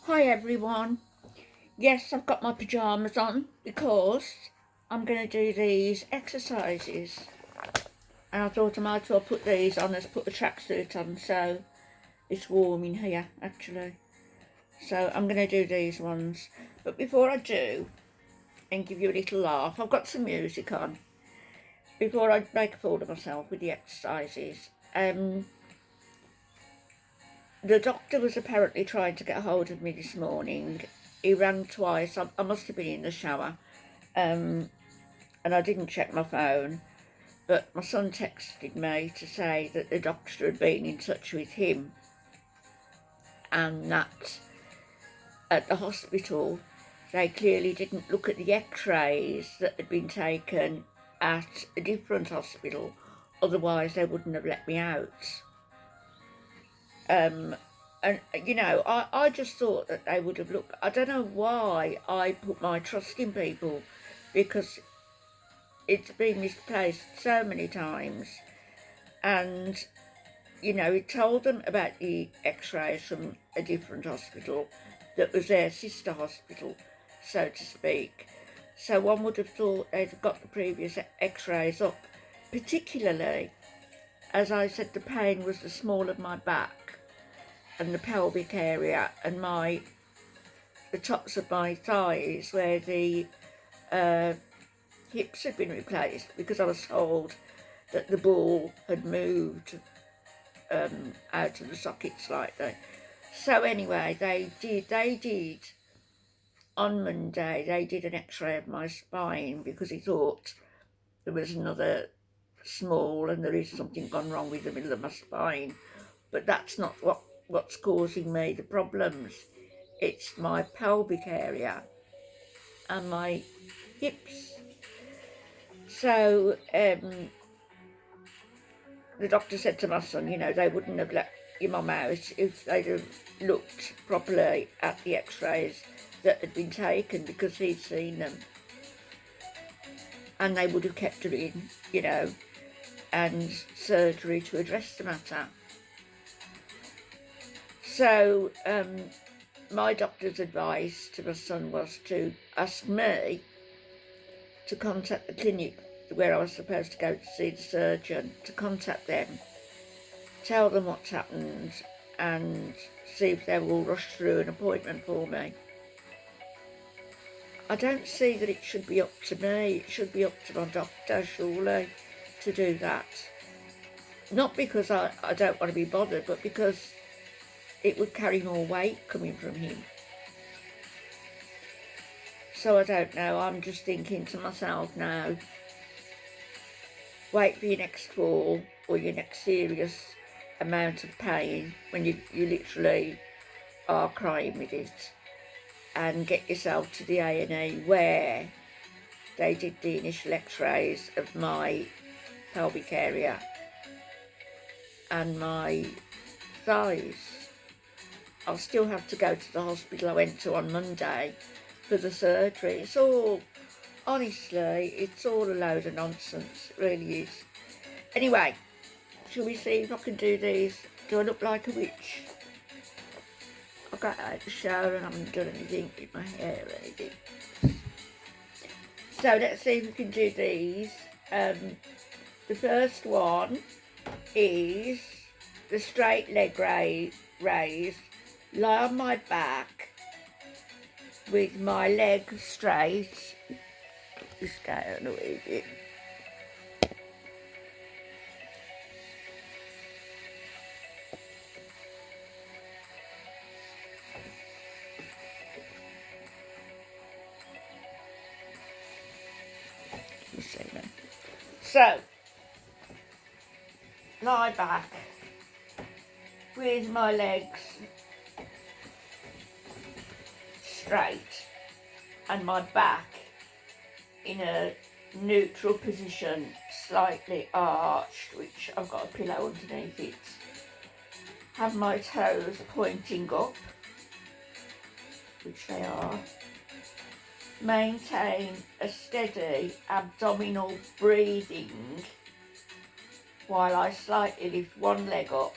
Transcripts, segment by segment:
Hi everyone. Yes, I've got my pyjamas on because I'm going to do these exercises, and I thought I might as well put these on as put the tracksuit on, so it's warm in here actually. So I'm going to do these ones, but before I do and give you a little laugh, I've got some music on before I make a fool of myself with the exercises. The doctor was apparently trying to get hold of me this morning. He rang twice. I must have been in the shower, and I didn't check my phone. But my son texted me to say that the doctor had been in touch with him, and that at the hospital they clearly didn't look at the x-rays that had been taken at a different hospital. Otherwise, they wouldn't have let me out. And I just thought that they would have looked. I don't know why I put my trust in people, because it's been misplaced so many times. And it told them about the x-rays from a different hospital that was their sister hospital, so to speak. So one would have thought they'd have got the previous x-rays up, particularly, as I said, the pain was the small of my back and the pelvic area and the tops of my thighs, where the hips had been replaced, because I was told that the ball had moved out of the socket slightly. So anyway, they did on Monday, they did an x-ray of my spine because he thought there was another small and there is something gone wrong with the middle of my spine. But that's not what's causing me the problems. It's my pelvic area and my hips. So the doctor said to my son, they wouldn't have let your mum out if they'd have looked properly at the x-rays that had been taken, because he'd seen them. And they would have kept her in, and surgery to address the matter. So my doctor's advice to my son was to ask me to contact the clinic where I was supposed to go to see the surgeon, to contact them, tell them what's happened, and see if they will rush through an appointment for me. I don't see that it should be up to me. It should be up to my doctor, surely, to do that. Not because I don't want to be bothered, but because it would carry more weight coming from him. So I don't know, I'm just thinking to myself now, wait for your next fall or your next serious amount of pain when you literally are crying with it, and get yourself to the A&E where they did the initial x-rays of my pelvic area and my thighs. I'll still have to go to the hospital I went to on Monday for the surgery. Honestly, it's all a load of nonsense, it really is. Anyway, shall we see if I can do these? Do I look like a witch? I got out of the shower and I haven't done anything with my hair or anything. So let's see if we can do these. The first one is the straight leg raise. Lie on my back with my leg straight. Just go on a wee bit. So, lie back with my legs straight and my back in a neutral position, slightly arched, which I've got a pillow underneath it. Have my toes pointing up, which they are. Maintain a steady abdominal breathing while I slightly lift one leg up,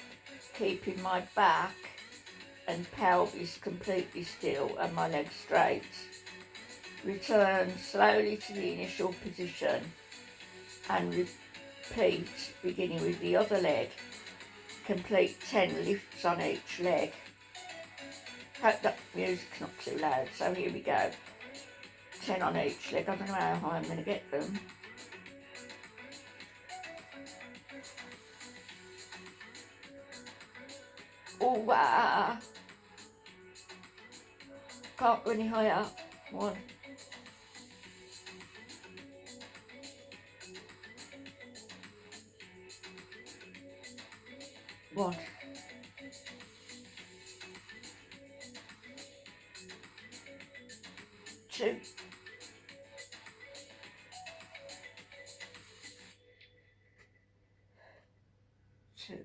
keeping my back and pelvis completely still and my legs straight. Return slowly to the initial position and repeat, beginning with the other leg. Complete 10 lifts on each leg. Hope that music's not too loud, so here we go. 10 on each leg. I don't know how high I'm going to get them. Oh, wow. Can't go any higher. 1. 1. 2. 2.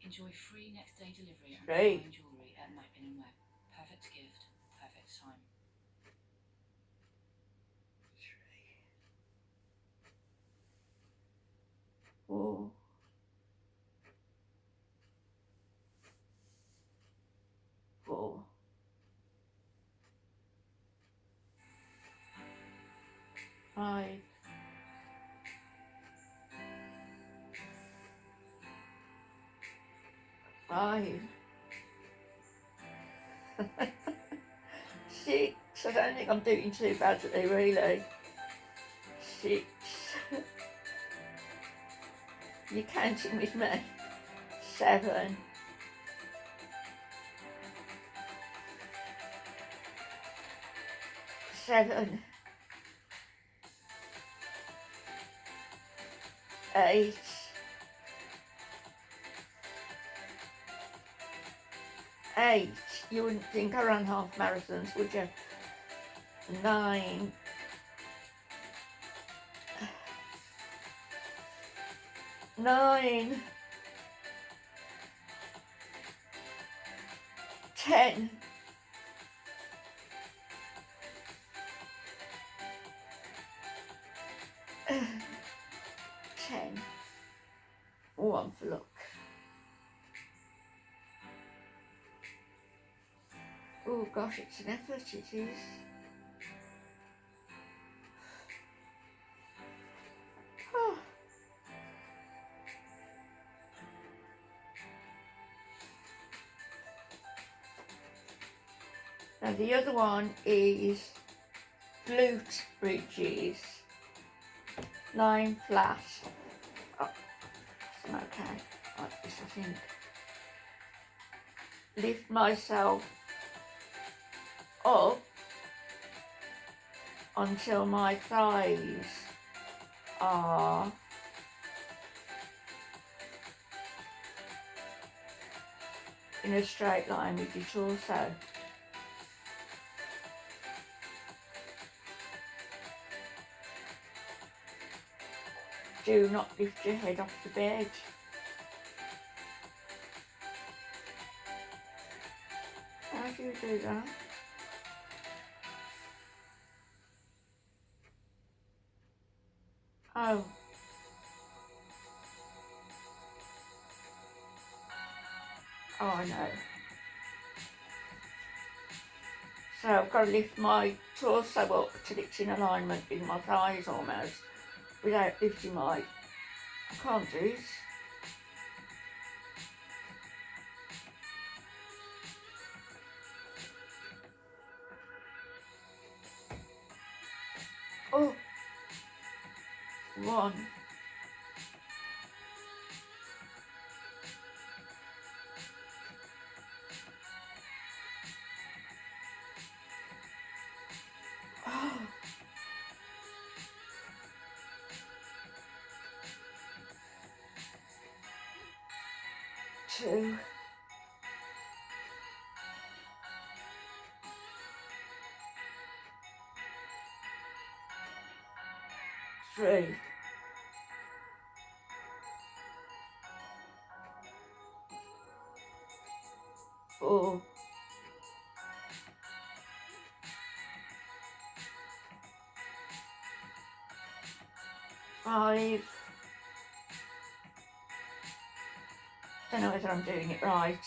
Enjoy free next day delivery on 3. fine jewellery at Mappin and Web. Perfect gift, perfect time. 4. 4. 5. 5. 6. I don't think I'm doing too badly, really. 6. You're counting with me. 7. 7. 8. 8. You wouldn't think I ran half marathons, would you? 9. 9. 10. 10. One for luck. Oh gosh, it's an effort, it is. Oh. Now the other one is glute bridges, lying flat. Oh, I'm okay, like this I think. Lift myself up until my thighs are in a straight line with your torso. Do not lift your head off the bed. How do you do that? Oh. Oh, I know. So I've got to lift my torso up till it's in alignment with my thighs almost, without lifting my... I can't do this. Oh. 1. 2. 3. 4. 5. Don't know whether I'm doing it right.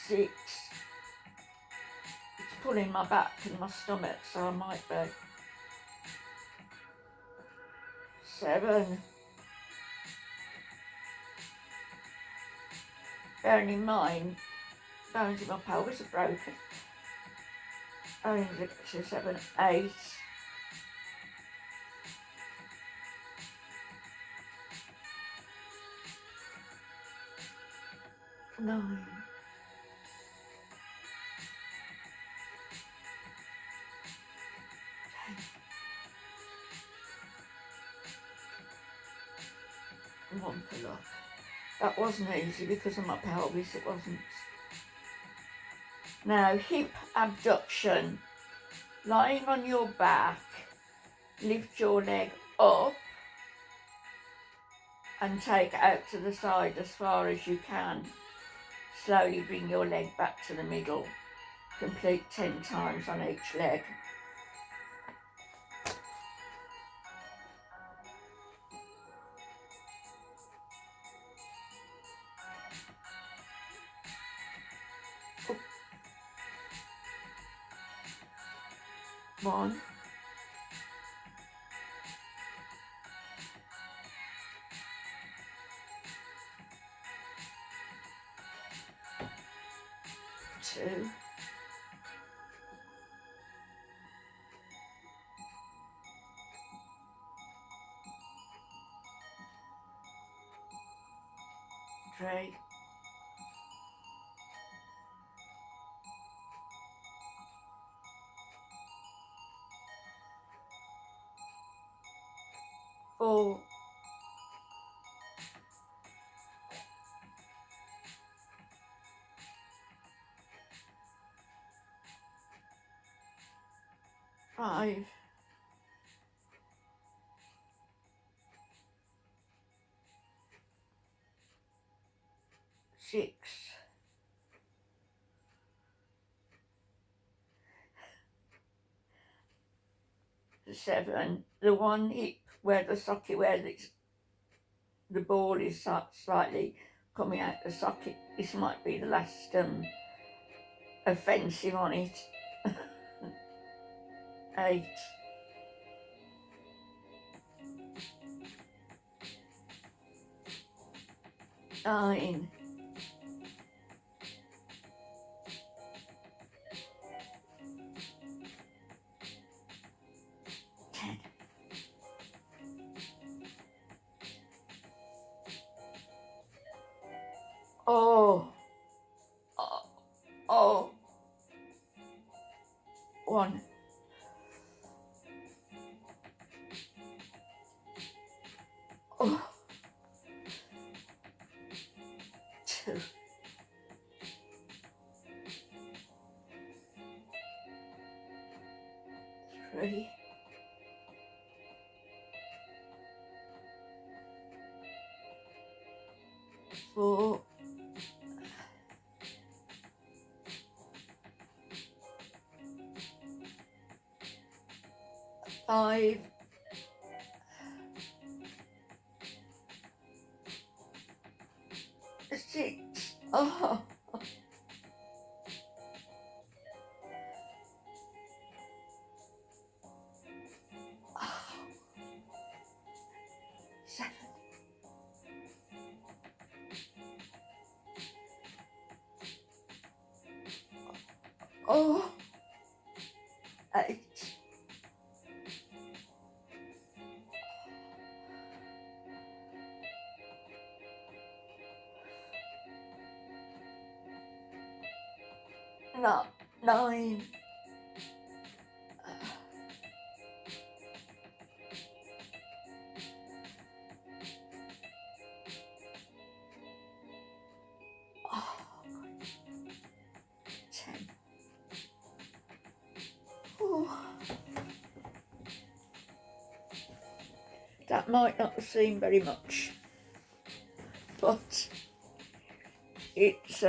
6. It's pulling my back and my stomach, so I might be. 7. Bearing in mind, bones in my pelvis are broken. Only look at 7, 8. 9. 10. 1 for luck. That wasn't easy because of my pelvis, it wasn't. Now, hip abduction. Lying on your back, lift your leg up and take it out to the side as far as you can. Slowly bring your leg back to the middle. Complete 10 times on each leg. Oh. 1. 2. 3. 4. 5. 6. 7. The one hip where the socket, where the ball is slightly coming out the socket. This might be the last offensive on it. 8. 9. 10. Oh. 1. 2. 3. 4. 5. 6. Oh. 7. Oh. 8. 9. 10. Oh. That might not seem very much, but it's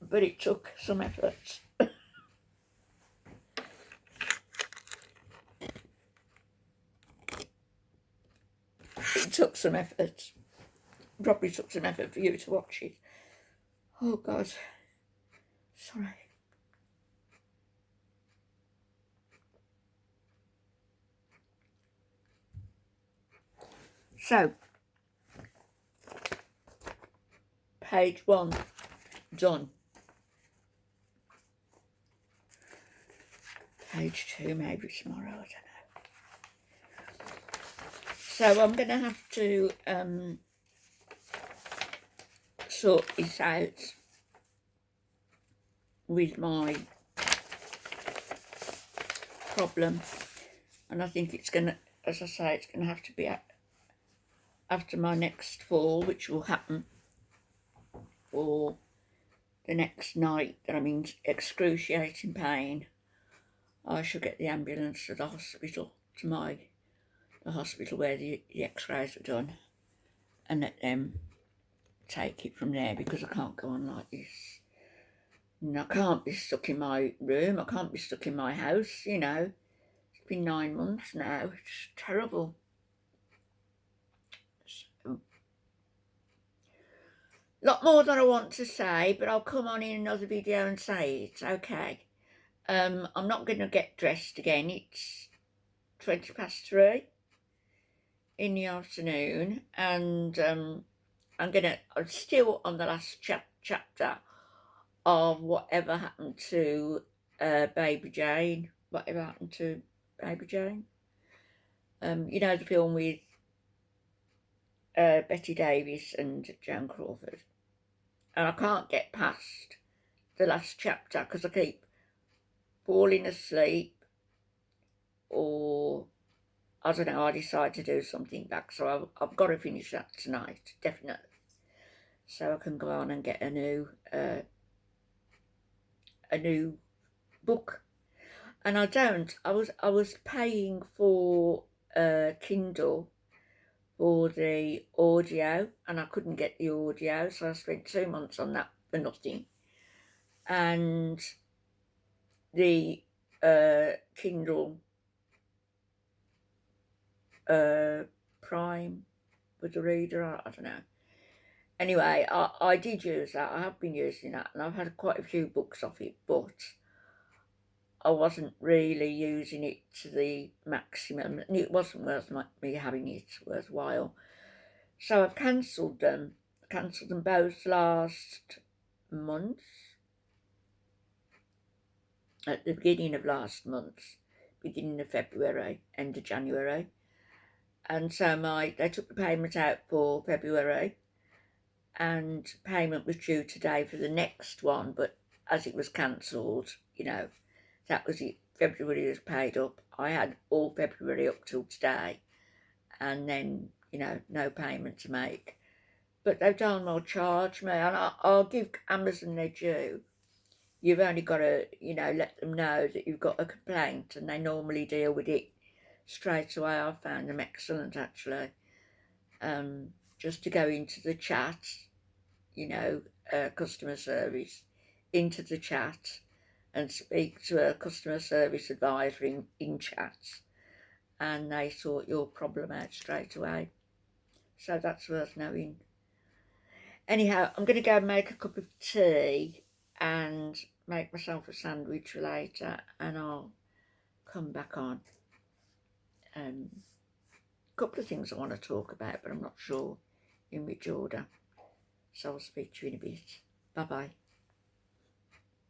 but it took some effort. It took some effort. Probably took some effort for you to watch it. Oh God. Sorry. So, page 1 done. Page 2 maybe tomorrow, I don't know. So I'm going to have to sort this out with my problem, and I think it's going to, as I say, it's going to have to be after my next fall, which will happen, or the next night that I'm in excruciating pain. I shall get the ambulance to the hospital, to the hospital where the x-rays were done, and let them take it from there, because I can't go on like this. And I can't be stuck in my room, I can't be stuck in my house, you know. It's been 9 months now, it's terrible. So, a lot more than I want to say, but I'll come on in another video and say it, okay. I'm not going to get dressed again, it's 3:20 in the afternoon, and I'm still on the last chapter of whatever happened to Baby Jane. Whatever happened to Baby Jane? You know, the film with Betty Davis and Joan Crawford. And I can't get past the last chapter because I keep falling asleep, or I don't know, I decide to do something back. So I've got to finish that tonight, definitely. So I can go on and get a new book. And I was paying for Kindle for the audio, and I couldn't get the audio, so I spent 2 months on that for nothing. And the Kindle Prime with the reader, I don't know. Anyway, I did use that. I have been using that, and I've had quite a few books off it, but I wasn't really using it to the maximum, and it wasn't worth me having it worthwhile. So I've cancelled them both last month, at the beginning of last month, beginning of February, end of January. And so they took the payment out for February, and payment was due today for the next one, but as it was cancelled, you know, that was it. February was paid up. I had all February up till today, and then, you know, no payment to make. But they've done well charge me, and I'll give Amazon their due. You've only got to, you know, let them know that you've got a complaint, and they normally deal with it straight away. I found them excellent, actually. Just to go into the chat, you know, customer service, into the chat and speak to a customer service advisor in chat, and they sort your problem out straight away. So that's worth knowing. Anyhow, I'm going to go and make a cup of tea and make myself a sandwich for later, and I'll come back on. A couple of things I want to talk about, but I'm not sure in which order. So I'll speak to you in a bit. Bye-bye.